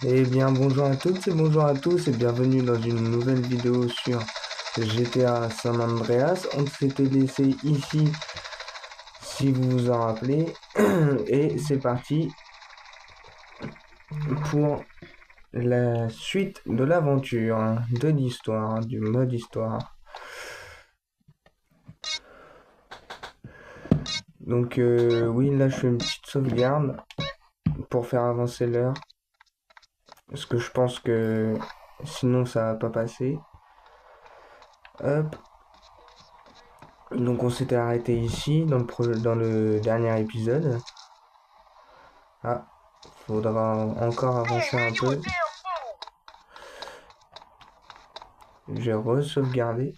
Eh bien, bonjour à toutes et bonjour à tous et bienvenue dans une nouvelle vidéo sur GTA San Andreas. On s'était laissé ici, si vous vous en rappelez, et c'est parti pour la suite de l'aventure, de l'histoire, du mode histoire. Donc oui, là je fais une petite sauvegarde pour faire avancer l'heure, parce que je pense que sinon ça va pas passer. Hop. Donc on s'était arrêté ici dans le dernier épisode. Ah, faudra encore avancer un peu. J'ai re-sauvegardé.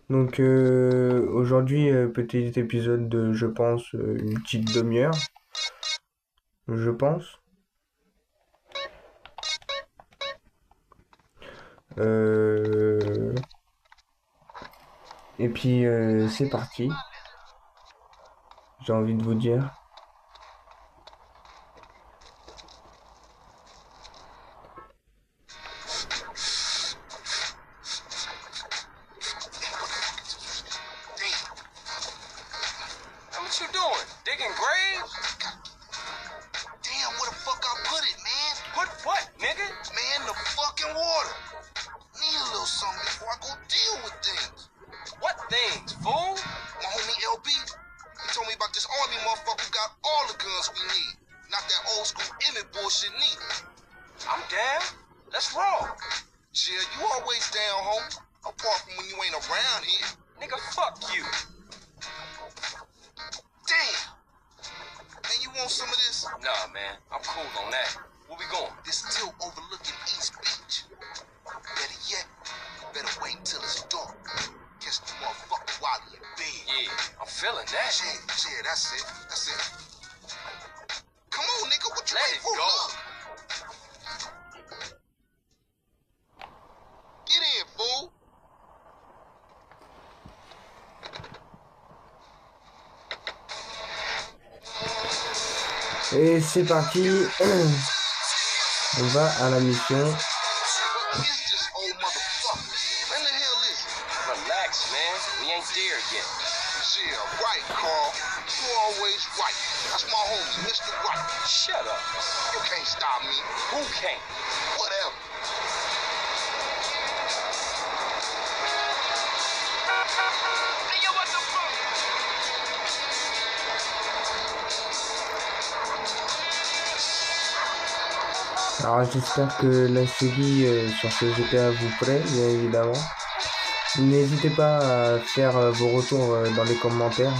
Donc aujourd'hui, petit épisode de, je pense, une petite demi-heure. Je pense. Euh, Et puis c'est parti. J'ai envie de vous dire. What you doing? Digging graves? Damn, where the fuck I put it, man? Put what, nigga? Man, the fucking water. Need a little something before I go deal with things. What things, fool? My homie LB, he told me about this army motherfucker who got all the guns we need. Not that old school Emmett bullshit neither. I'm down. Let's roll. Jill, you always down, homie. Apart from when you ain't around here. Nigga, fuck you. Damn. And you want some of this? Nah, man. I'm cool on that. Where we going? This still overlooking East Beach. Better yet, you better wait until it's dark. Catch the motherfucker while he in bed. Yeah, I'm feeling that. Yeah, that's it. That's it. Come on, nigga, what you Let waiting it for? go. Look. Get in, fool. Et c'est parti. On va à la mission. It's this old motherfucker. When the hell is it? Relax, man. We ain't there yet. Yeah, right, Carl. You always right. That's my homie, Mr. Right. Shut up. You can't stop me. Who can't? Whatever. Hey, yo, what the fuck? Alors j'espère que la série sur ce GTA vous plaît, bien évidemment. N'hésitez pas à faire vos retours dans les commentaires.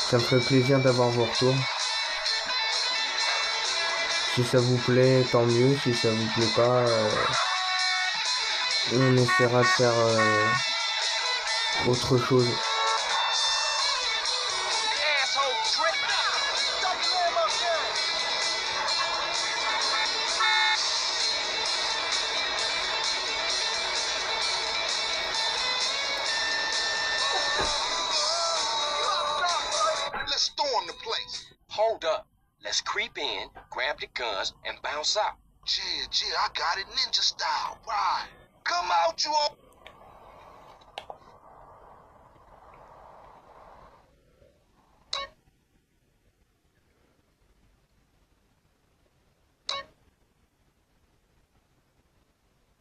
Ça me ferait plaisir d'avoir vos retours. Si ça vous plaît, tant mieux. Si ça vous plaît pas, on essaiera de faire autre chose. Asshole trick. Let's storm the place. Hold up. Let's creep in, grab the guns, and bounce out. Yeah, I got it ninja style. Right. Come out, you all.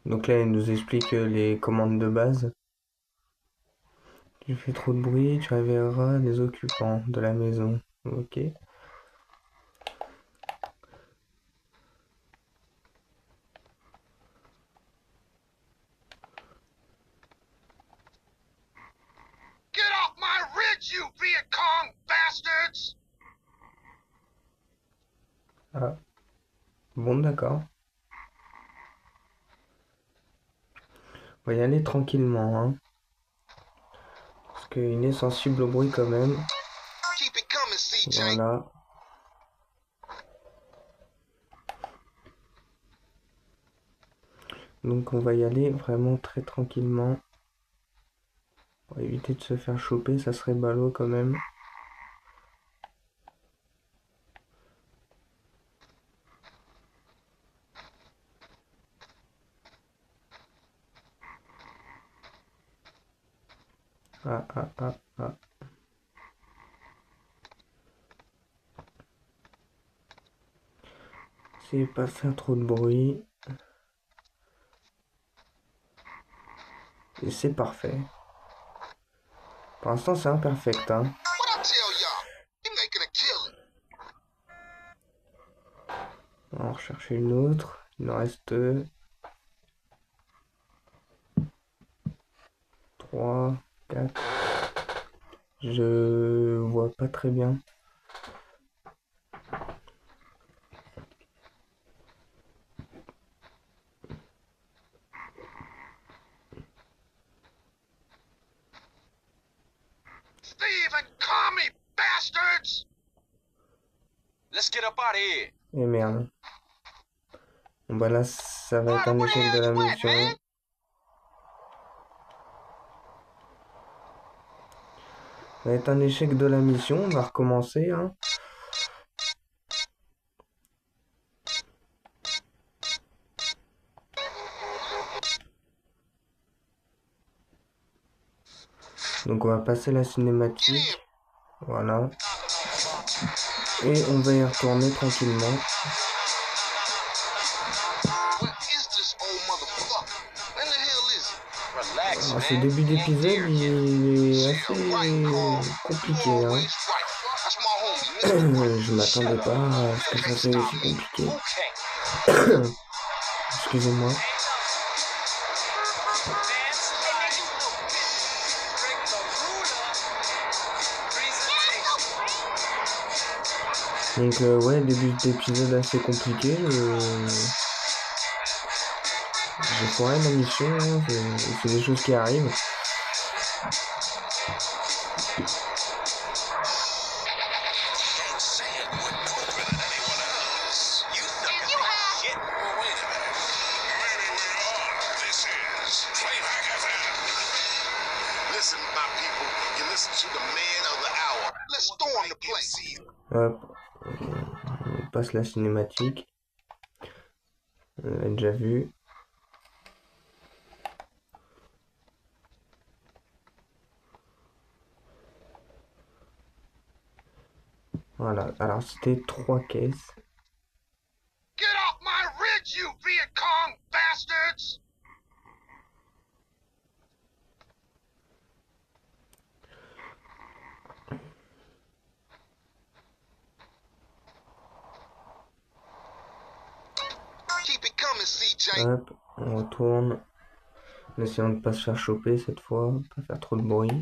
Donc là, il nous explique les commandes de base. Tu fais trop de bruit, tu réveilleras les occupants de la maison. Ok. Get off my ridge, you Viet Cong bastards! Ah. Bon, d'accord. On va y aller tranquillement, hein. Parce qu'il est sensible au bruit quand même. Keep it coming, CJ. Voilà. Donc on va y aller vraiment très tranquillement. Pour éviter de se faire choper, ça serait ballot quand même. Ah, ah, ah, ah. Essayez pas de faire trop de bruit. Et c'est parfait. Pour l'instant, c'est imperfect, hein. What I tell y'all? He making a killing. On va en rechercher une autre. Il en reste 3, 4. Je vois pas très bien. Stephen, call me, bastards! Let's get up out of here. Et merde. Bon bah là, ça va être un Where the échec hell de la you at, mission. man? Ça va être un échec de la mission. On va recommencer, hein. Donc on va passer la cinématique. Voilà. Et on va y retourner tranquillement. Where is this old motherfucker? When the hell is he? Relax, Alors, ce man. début We ain't d'épisode, there yet. il est Yeah, right, Carl. assez You compliqué, hein. always right. That's my homie, Mr. Je m'attendais pas à ce que ça soit aussi compliqué. Okay. Excusez-moi. Donc ouais, début d'épisode assez compliqué. J'ai foiré ma mission, hein, c'est des choses qui arrivent. Listen, my people, you listen to the man of the hour. Let's storm the place. Hop, on passe la cinématique. On l'a déjà vu. Voilà, alors c'était 3 caisses. Get off my ridge, you Viet Cong bastards! Keep it coming, CJ. Hop, on retourne. En essayant de pas se faire choper cette fois, pas faire trop de bruit.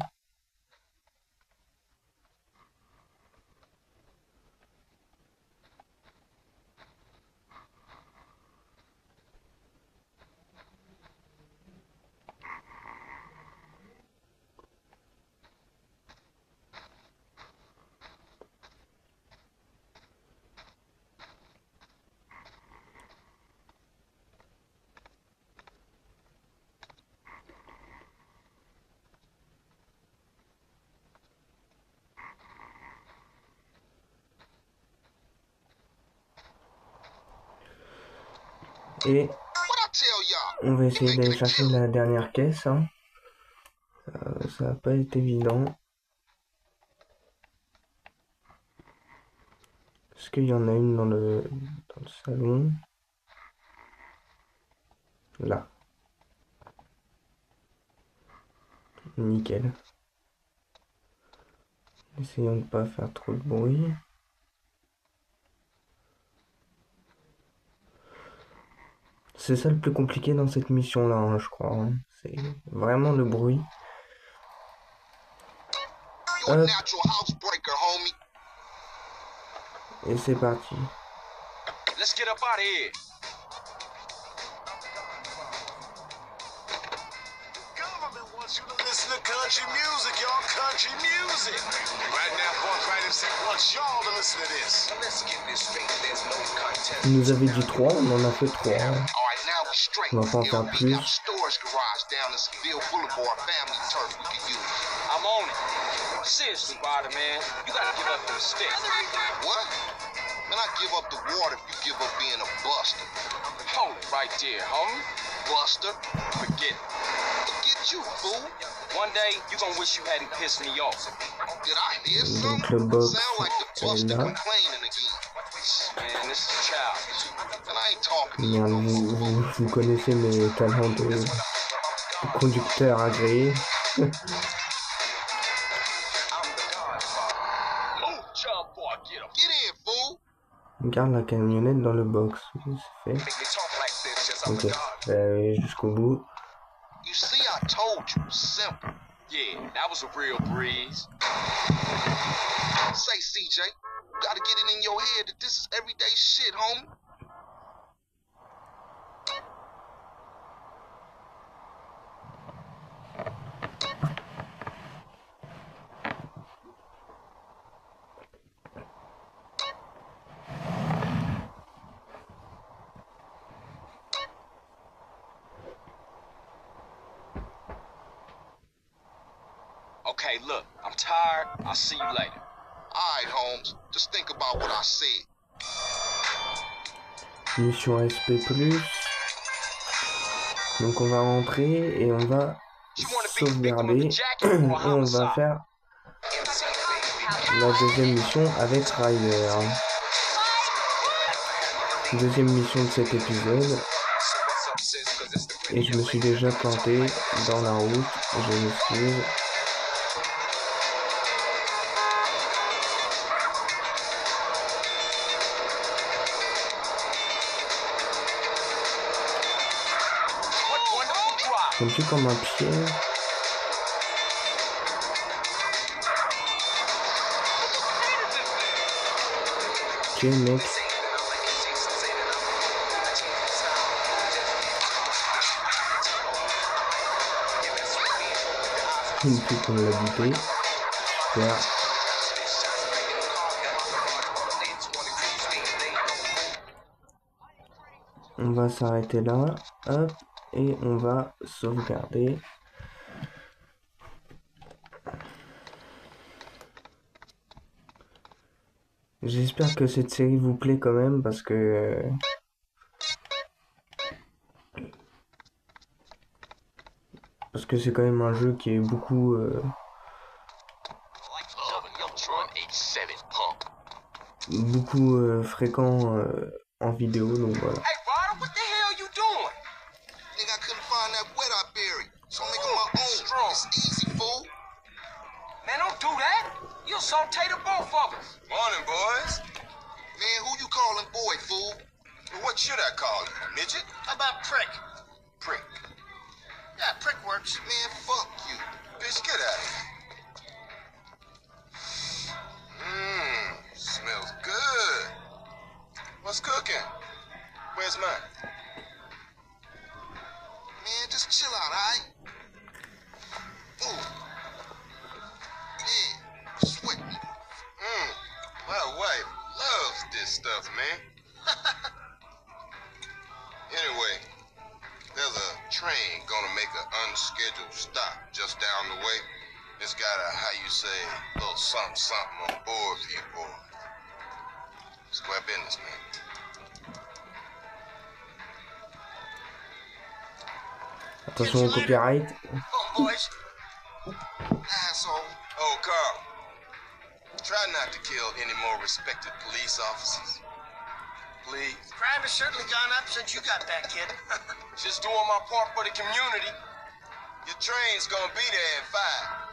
Et What I tell y'all? on va essayer d'aller chercher la dernière caisse, hein. Ça va pas être évident. Est-ce qu'il y en a une dans le salon? Là. Nickel. Essayons de pas faire trop de bruit. C'est ça le plus compliqué dans cette mission-là, hein, je crois, hein. C'est vraiment le bruit. You a natural housebreaker, homie. Et c'est parti. Let's get up out of here. Government wants you to listen to country music, y'all. Country music. Right now, Buck Riders wants y'all to listen to this. Now let's get this straight. There's no contest. Il nous avait dit 3, on en a fait 3. All right, now we're straight. On va pas en faire plus. got storage garage down in Seville Boulevard, family turf we can use. I'm on it. Seriously, Ryder, man. You gotta give up them sticks. What? Man, I give up the water if you give up being a buster. Hold it right there, homie. Buster? Forget it. Forget you, fool. One day, you gonna wish you hadn't pissed me off. Did I hear Donc something? le box Sound like the est Buster là. complaining again. Man, this is childish. And I ain't talking to you Merde, no more. vous connaissez mes talents de conducteur agréé. Move, John Boy, get him. Get in, fool. Garde la camionnette dans le box. C'est fait. Ok, jusqu'au bout. You see, I told you. Simple. Yeah, that was a real breeze. Say, CJ, you gotta get it in your head that this is everyday shit, homie. Okay, look, I'm tired. I'll see you later. Alright, Holmes. Just think about what I said. Mission SP+. Donc on va rentrer et on va sauvegarder et on va faire la deuxième mission avec Ryder. Deuxième mission de cet épisode. Et je me suis déjà planté dans la route, je m'excuse. C'est un peu comme un pied. Ok, mec. Une pute, on l'a buté. Super. On va s'arrêter là. Hop. Et on va sauvegarder. J'espère que cette série vous plaît quand même parce que c'est quand même un jeu qui est beaucoup fréquent en vidéo, donc voilà. Hey, Ryder, what the hell you doing? Nigga, I couldn't find that wet I buried. So I'm making my own. Strong. It's easy, fool. Man, don't do that. You'll saute the both of us. Morning, boys. Man, who you calling boy, fool? Well, what should I call you? Midget? How about prick? Prick. Yeah, prick works. Man, fuck you. Bitch, get out of here. Smells good. What's cooking? Where's mine? Man, just chill out, alright? Ooh. Yeah, sweat me. My wife loves this stuff, man. Anyway, there's a train gonna make an unscheduled stop just down the way. It's got a, how you say, little something something on board for you, boy. Square business, man. Attention au copyright. Boys. Asshole. Oh, Carl. Try not to kill any more respected police officers. Please. Crime has certainly gone up since you got back, kid. Just doing my part for the community. Your train's gonna be there at 5.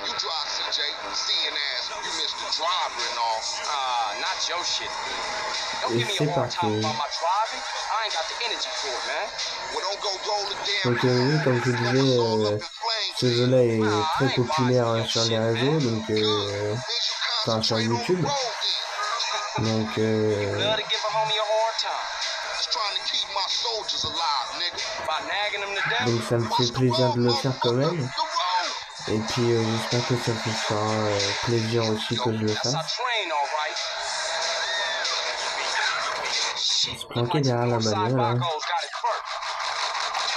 You drive, CJ. Seeing ass. You missed the driver and all. Not your shit. Don't Et give me c'est a hard time parti. about my driving. I ain't got the energy for it, man. Well, don't go roll the damn Donc oui, comme je vous disais, ce jeu-là est très populaire sur les réseaux, donc enfin sur YouTube. Donc, Love to give a homie a hard time. Just trying to keep my soldiers alive, nigga. By nagging them to death. donc ça me fait plaisir de le faire quand même. The road. Et puis j'espère que ça vous fera plaisir aussi que je le That's our fasse. train, all right. Shit, Se look planquer like some derrière la Northside bagnole, hein. Buccos got it first.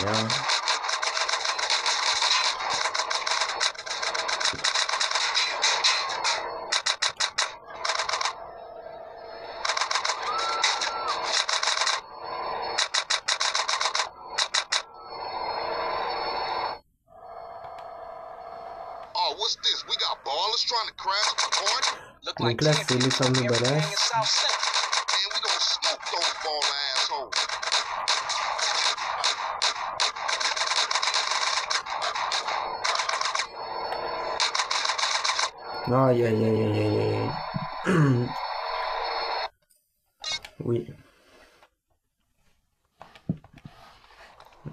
Bien. Oh, what's this? We got ballers trying to crash the party? Look Donc like là, champions c'est les from fameux everything badass. in South Central. Man, we gonna smoke those baller assholes. Aïe aïe aïe aïe aïe aïe. Oui.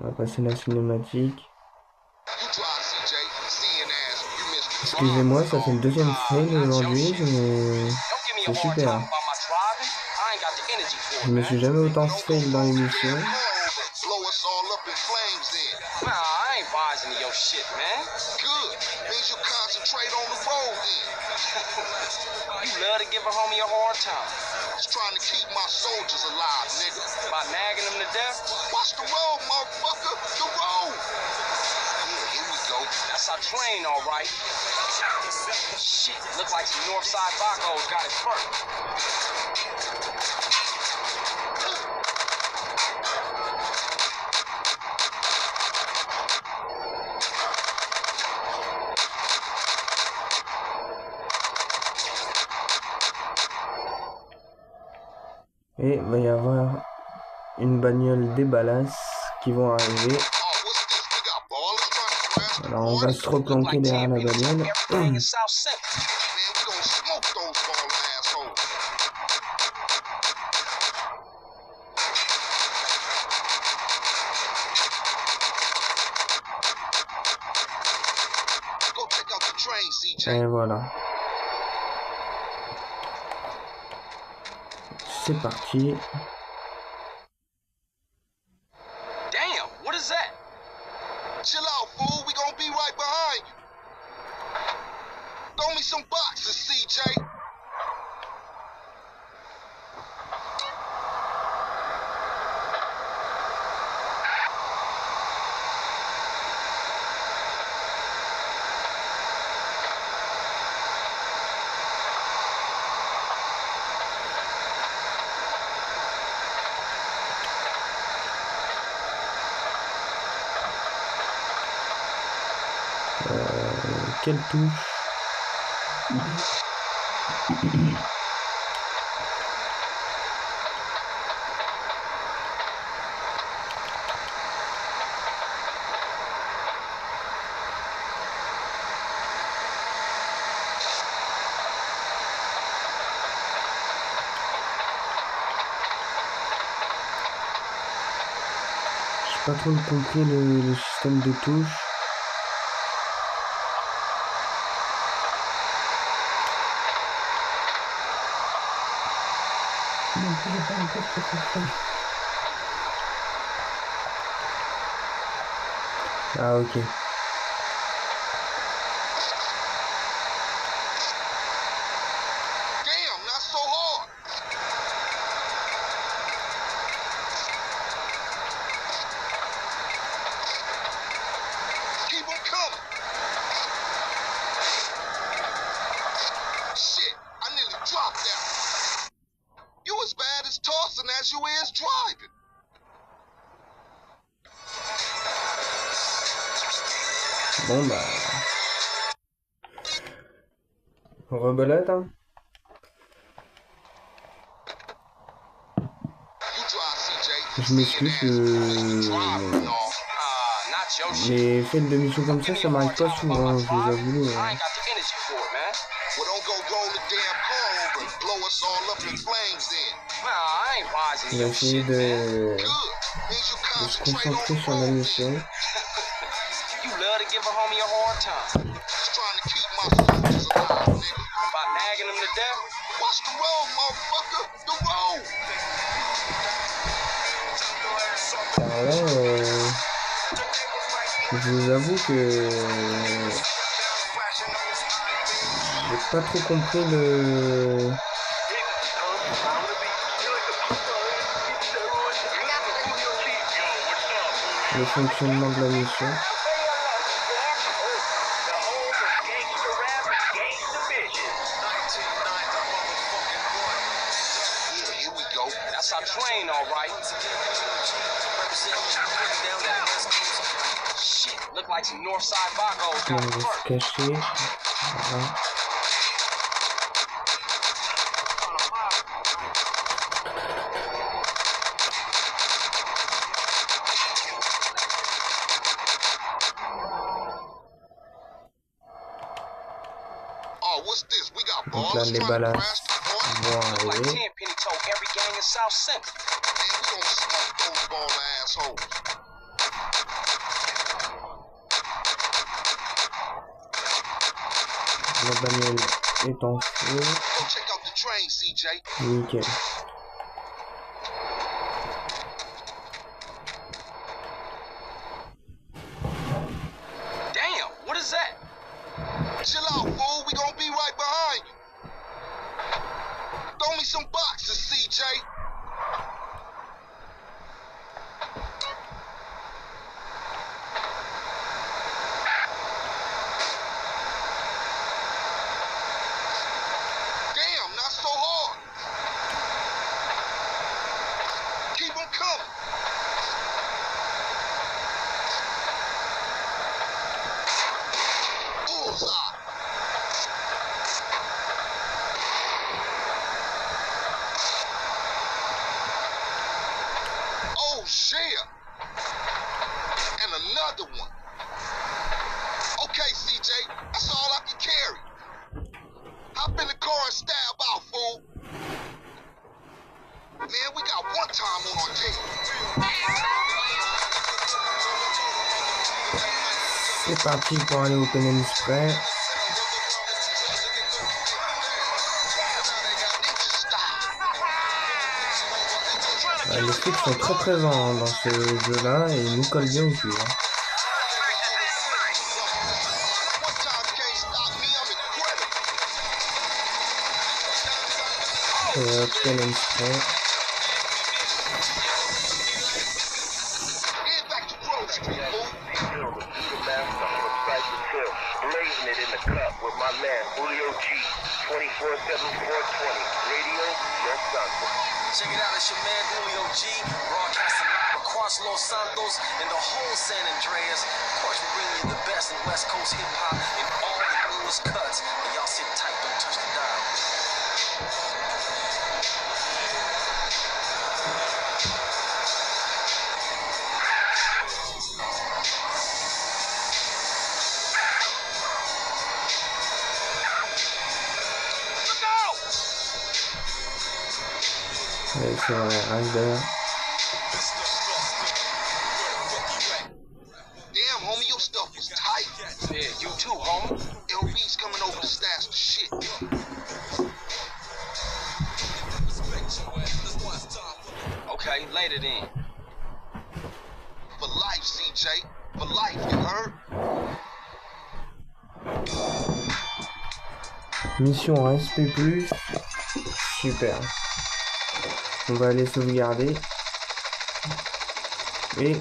On va passer la cinématique. You try CJ, seeing ass, you missed the Excusez-moi, ça fait le deuxième fail aujourd'hui, mais Don't give me a c'est hard super. time about my driving. I ain't got the energy for Je it, me man. suis jamais autant fail dans l'émission. blow us all up in flames then. Nah, I ain't rising to your shit, man. Good. Means you concentrate on the road then. You love to give a homie a hard time. Just trying to keep my soldiers alive, nigga. By nagging them to death. Watch the road, motherfucker. The road. Yeah, here we go. That's our train, all right. Shit, look like some Northside Buccos got it first. Et il va y avoir une bagnole des balasses qui vont arriver. Oh, what's this? We got ballers trying to crash the Alors on va party? se replanquer derrière la champions from bagnole. everything in South Central. Man, we gonna smoke those baller assholes. Go check out the train, CJ. Et voilà. C'est parti. Damn, what is that? Chill out, fool. We gonna be right behind you. Throw me some boxes, CJ. Quelle touche. J'ai pas trop compris le système de touche. Ah ok. Damn, not so hard. Keep them coming. Shit, I nearly dropped that. You as bad as tossing as you is driving. Bon bah. Rebelote hein. You drive, CJ. Je m'excuse Driving, no. Not your shit. les fails de mission comme ça m'arrive pas souvent, je vous avoue. I ain't got the energy for it, man. Well, don't go roll the damn car over and blow us all up in flames then. Nah, I ain't rising to On va your essayer shit, man. Good. Means you de se concentrate on concentrer the sur la road. mission. You love to give a homie a hard time. Just to death? Watch the road, motherfucker! The road! Alors là, je vous avoue que j'ai pas trop compris le fonctionnement de la mission. Yeah, here we go. That's our train, all right. Shit, look like some Northside Vagos On got va se hurt. cacher. Voilà. Oh, what's this? We got Donc là, ballers les trying to balles crash the party. vont Look like arriver. Tenpenny told every gang in South Central. Man, we gonna smoke those baller assholes. La bagnole est en feu. Go check out the train, CJ. Nickel. Damn, what is that? Chill out, fool. We gonna be right behind you. Throw me some boxes, CJ. Damn, not so hard. Keep them coming. Bullseye. Oh, shit. And another one. Okay, CJ, that's all I can carry. Hop in the car and stab out, fool. Man, we got one time on our team. C'est parti pour aller au Penn Spray. Ninja style. Les flics sont très présents dans ce jeu-là et ils nous collent bien au cul. One time can't stop me, I'm incredible. Penn Spray. Get back to Grove Street, fool. Blazing it in the cup with my man Julio G. 24/7/420. Radio Los Santos. Check it out, it's your man Julio G, broadcasting live across Los Santos and the whole San Andreas. Of course, we're bringing you the best in West Coast hip hop and all the newest cuts. And y'all sit tight, don't touch the dial. Look out! Et c'est vrai, Rider. Damn, homie, your stuff was tight. Yeah, you too, homie. LB's coming over to stash the shit. Okay, later then. For life, CJ. For life, you heard? Mission SP+. Super. On va aller sauvegarder. Et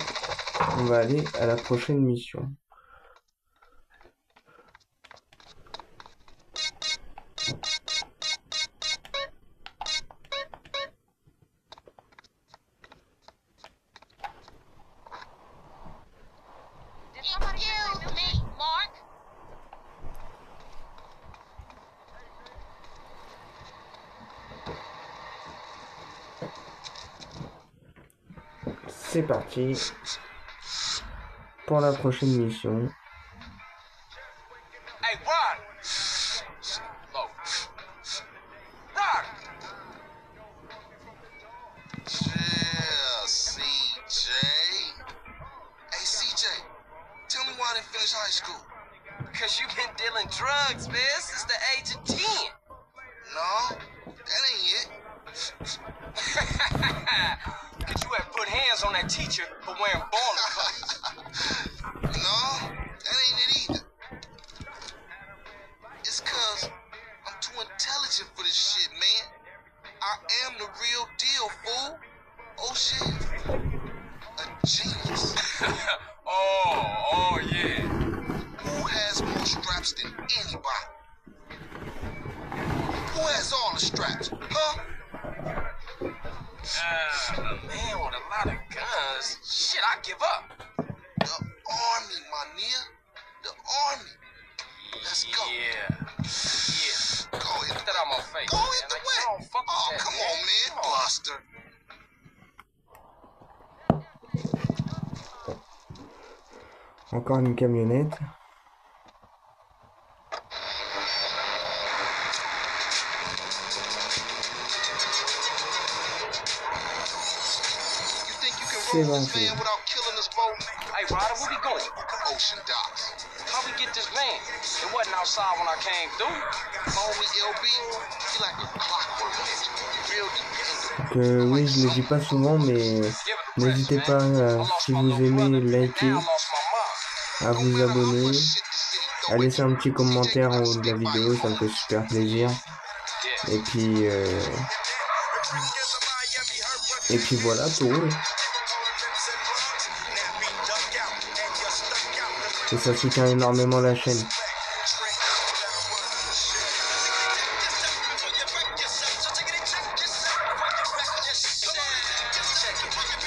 on va aller à la prochaine mission. Excuse me, Mark. C'est parti pour la prochaine mission. Hey, Rock! Low. Rock! Yeah, CJ. Hey, CJ, tell me why I didn't finish high school. Because you've been dealing drugs, man, since the age of 10. Nah, No, that ain't it. Cause you have put hands on that teacher for wearing baller cuts. No, that ain't it either. It's cause I'm too intelligent for this shit, man. I am the real deal, fool. Oh shit. A genius. Oh yeah. Who has more straps than anybody? Who has all the straps? Huh? A man with a lot of guns. Shit, I give up. The army, my nigga. The army. Let's go. Yeah. Go hit Put the that on my face. Go man. hit the Like, way. I don't fuck with Oh, that, come on, man. Come on. Buster. Encore une camionnette. You think you can C'est roll bon, this c'est van bon. without killing us both? Hey, Ryder, where we going? Ocean docks. How we get this van? It wasn't outside when I came through. Homie LB, he like a clockwork engine. Real dependable. Que oui, je le dis pas souvent, mais n'hésitez pas, si vous aimez, liker, à vous abonner, à laisser un petit commentaire en haut de la vidéo, ça me fait super plaisir. Et puis voilà, tout roule. Et ça soutient énormément la chaîne.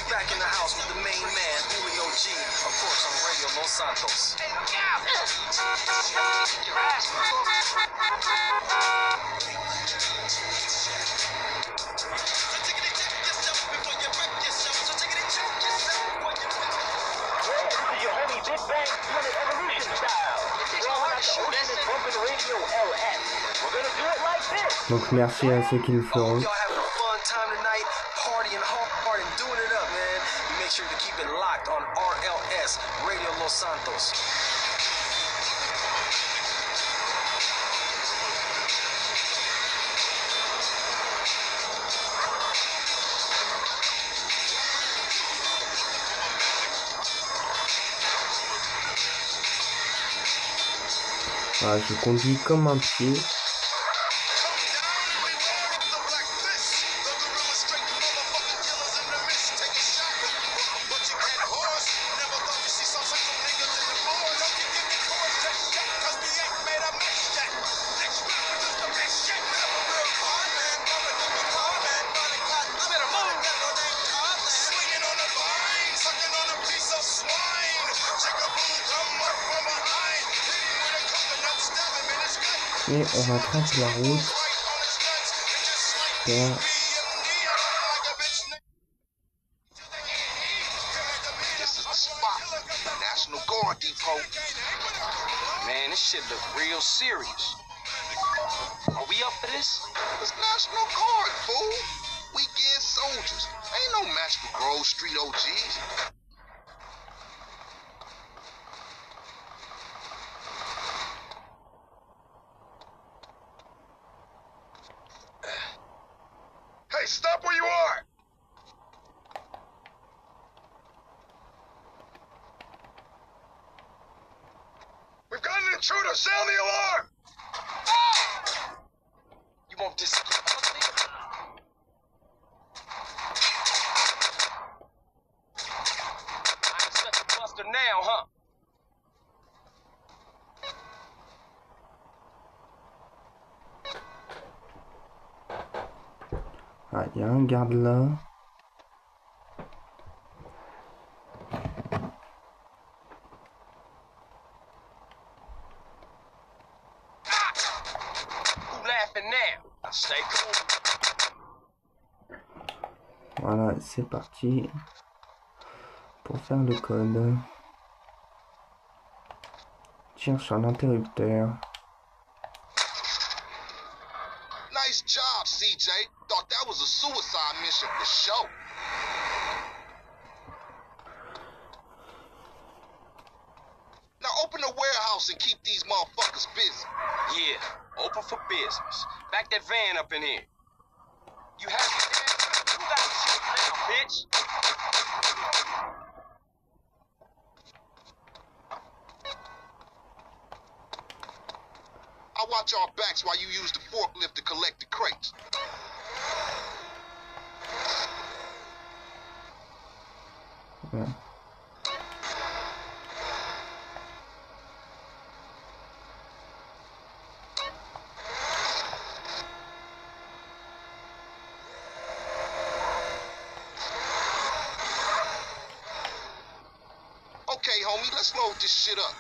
Back in the house with the main man, Julio G, of course on Radio Los Santos. Your homie Big Bang Planet Evolution style. Rolling out the ocean and bumping Radio LS. We're gonna do it like this. Donc merci à ceux qui le feront. Y'all having a fun time tonight, partying hard and doing it up, man. You make sure to keep it locked on RLS, Radio Los Santos. Voilà, je conduis comme un pied. Et on rattrape la route. Super. This is the spot. National Guard Depot. Man, this shit look real serious. Are we up for this? It's National Guard, fool. Weekend soldiers. Ain't no match for Grove Street OGs. Hey, stop where you are! We've got an intruder! Sound the alarm! You want this to get ugly? I ain't such a buster now, huh? Ah, il y a un garde là. Who laughing now? Stay cool. Voilà, c'est parti. Pour faire le code. Tire sur l'interrupteur. Nice job, CJ. Thought that was a suicide mission for sure. Now open the warehouse and keep these motherfuckers busy. Yeah, open for business. Back that van up in here. You have it there? You got the shit now, bitch. I watch our backs while you use the forklift to collect the crates. Ouais. Okay, homie, let's load this shit up.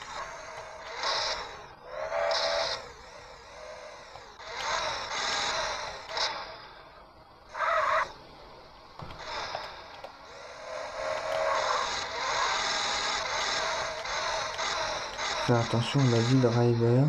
Faire attention à la vie de driver.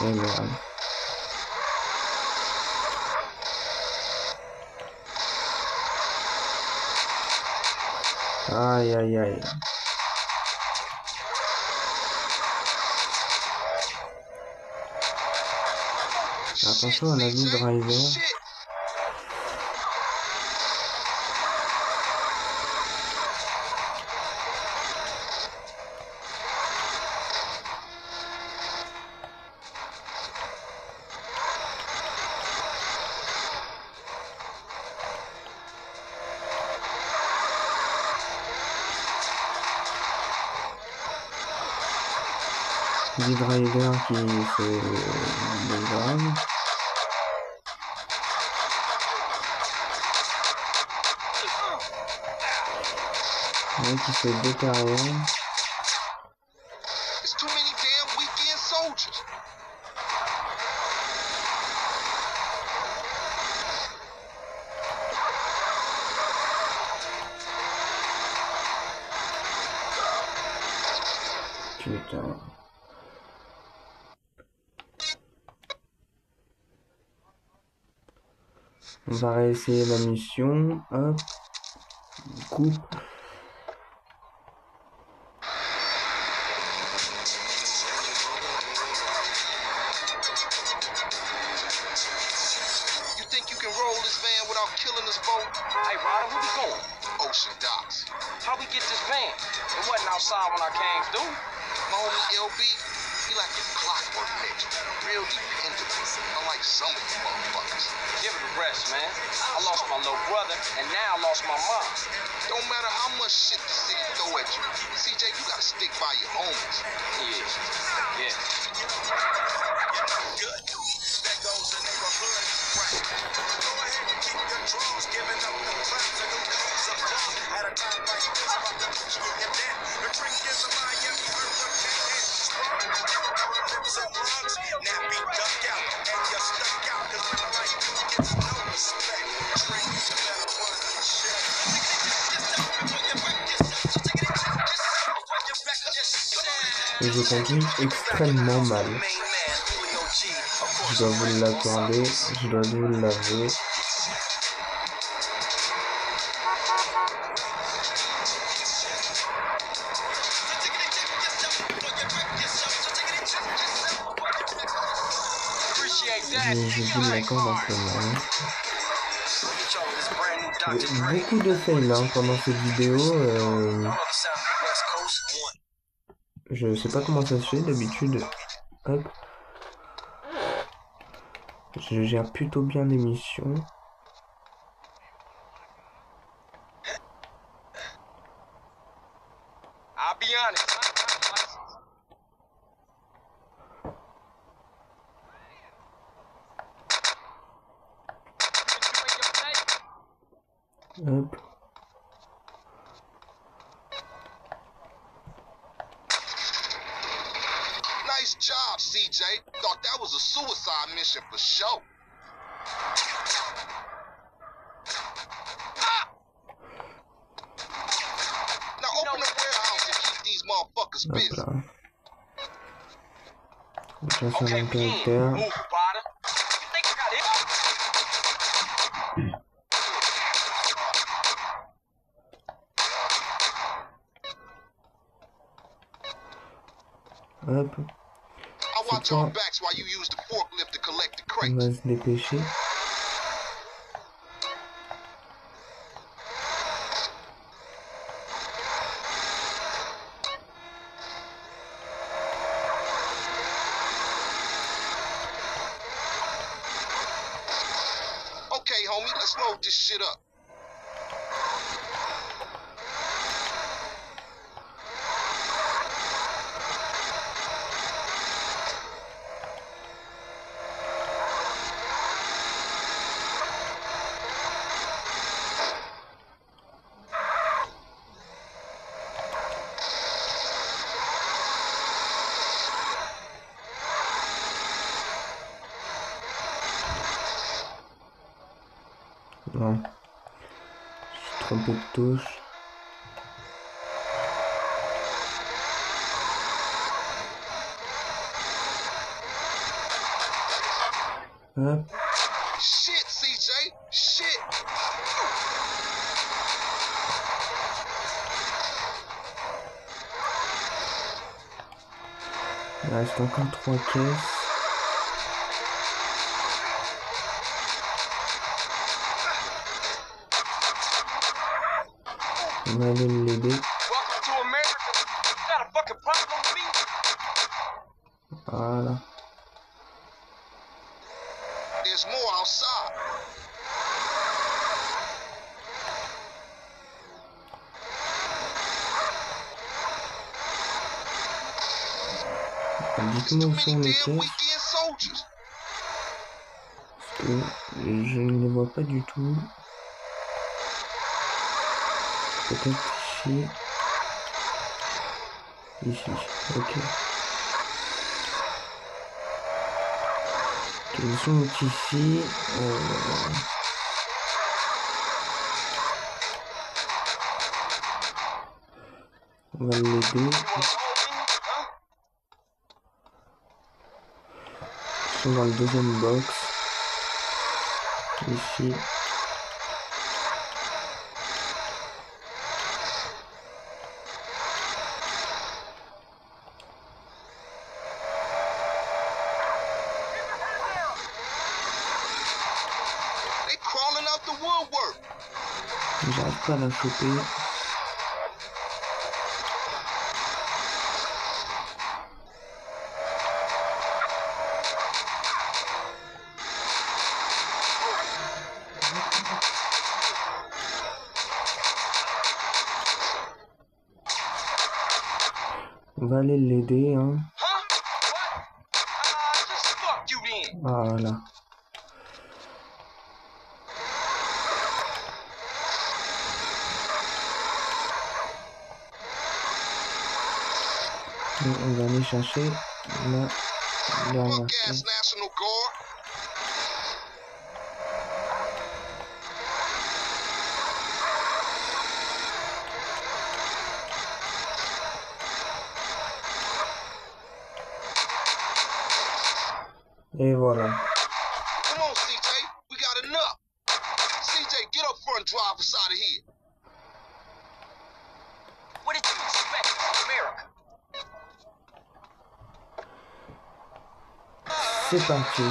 Et merde. Aïe aïe aïe. Attention à la vie de driver. Vie driver qui fait des graves. Qui se détermine. It's too many damn weekend soldiers. Putain. On va réessayer la mission. Hop. Coupe. Hey, Ryder, where we going? Ocean docks. How we get this van? It wasn't outside when I came through. My homie LB, he like a clockwork nature. Real dependable. Unlike some of you motherfuckers. Give it a rest, man. I lost my little brother, and now I lost my mom. Don't matter how much shit the city throw at you. CJ, you gotta stick by your homies. Yeah. Good. There goes the neighborhood. Right. Go ahead and keep your draws, giving up the clowns and new coats of love. At a time like this, about to put you in your debt. The drink is a lie, yeah, we heard the pen. Sprung, lips and lungs, nappy duck out, and you're stuck out. Cause women like you gets no respect. Drink, you better run this shit. Et je conduis extrêmement mal. Je dois vous l'accorder, je dois vous l'avouer. Je vous l'accorde amplement. Beaucoup de fails hein, pendant cette vidéo. Je sais pas comment ça se fait d'habitude. Hop. Je gère plutôt bien l'émission. I'll be honest. Hop. Nice job, CJ. Thought that was a suicide mission for sure. Now open the warehouse and keep these motherfuckers Hop busy. là. Chacun Okay, son we in. caractère. Move, Ryder. You think I got Hop, I'll cette watch our fois, backs while you use the forklift to collect the on crates. va se dépêcher. Okay, homie, let's load this shit up. Non. Je suis trompé de touche. Hop. Shit, CJ, shit. Il reste encore 3 caisses. On va aller l'aider. Welcome to America. Got a fucking problem with me? Voilà. There's more outside. Dites-moi où sont les caisses. Weekend soldiers. Parce que je ne les vois pas du tout. Peut-être ici. Ici, ok. Ils sont ici. On va l'aider. You wanna hold me? Huh? Ils sont dans le deuxième box. Ici. They crawling out the woodwork. J'arrive pas à la choper. On va aller l'aider, hein. Huh? What? Just fuck you then. Voilà. On va aller chercher la dernière Punk ass caisse. National Guard. Et voilà. Come on, CJ, we got enough. CJ, get up front and drive us out of here. What did you expect? America. C'est parti.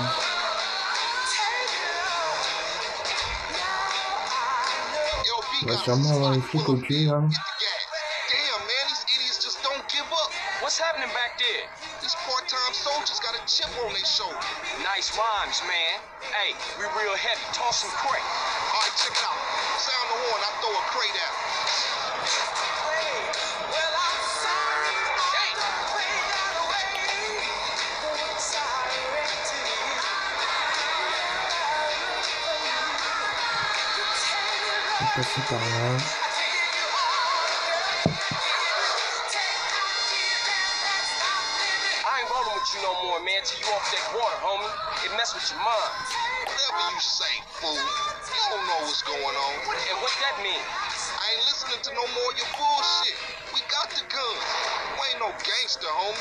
LB On va got sûrement us avoir les spot flics full au of cul, hein. Get the gas. Damn, man, these idiots just don't give up. What's happening back there? These part-time soldiers got a chip on their shoulder. Nice rhymes, man. Hey, we real heavy. Toss some crate. All right, check it out. Sound the horn, I throw a crate out. On va passer par là. I ain't rolling with you no more, man, till you off that water, homie. It mess with your mind. Whatever you say, fool. You don't know what's going on. And what that mean? I ain't listening to no more of your bullshit. We got the guns. We ain't no gangster, homie.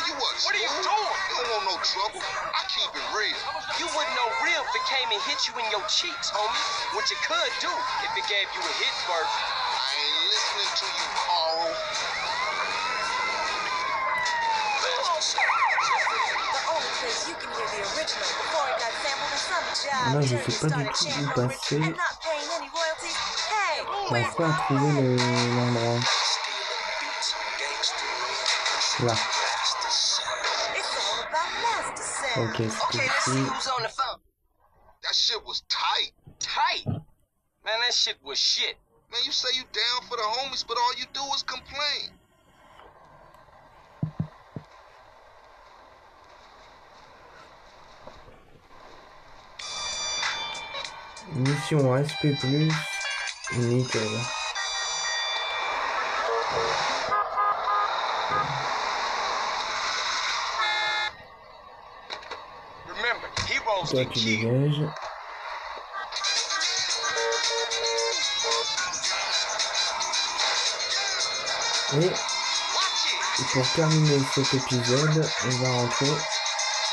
You what? What are you fool? doing? You don't want no trouble. I keep it real. You wouldn't know real if it came and hit you in your cheeks, homie. What you could do if it gave you a hit first. I ain't listening to you, Carl. Là, je sais pas du tout où passer. J'arrive pas à trouver l'endroit. Là. Ok, c'est Okay, let's see ici. who's on the phone. That shit was tight. Tight. Man, that shit was shit. Man, you say you down for the homies, but all you do is complain. Mission SP+, nickel. Remember, heroes Toi, get tu killed. dégages. Et Watch it. pour terminer cet épisode, on va rentrer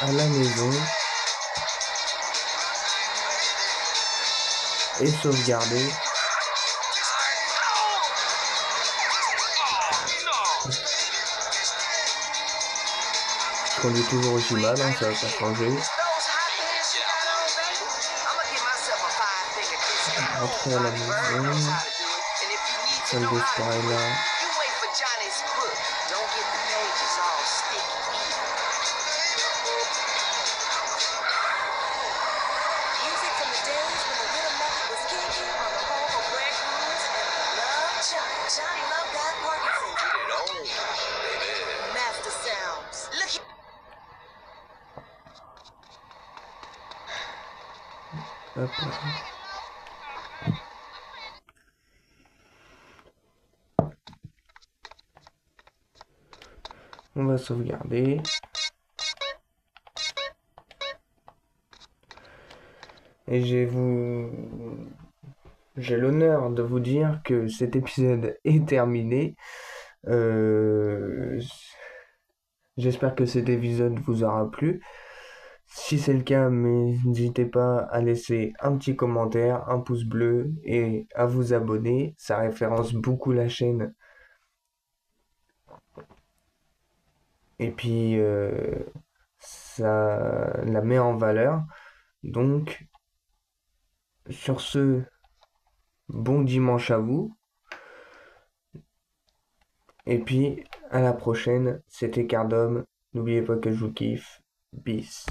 à la maison et sauvegarder. Je conduis toujours aussi mal, hein, ça va pas changer. Rentrer à la maison. Salle de sport est là. Hop là. On va sauvegarder. Et j'ai l'honneur de vous dire que cet épisode est terminé. J'espère que cet épisode vous aura plu. Si c'est le cas, n'hésitez pas à laisser un petit commentaire, un pouce bleu et à vous abonner. Ça référence beaucoup la chaîne. Et puis, ça la met en valeur. Donc, sur ce, bon dimanche à vous. Et puis, à la prochaine. C'était Cardom. N'oubliez pas que je vous kiffe. Peace.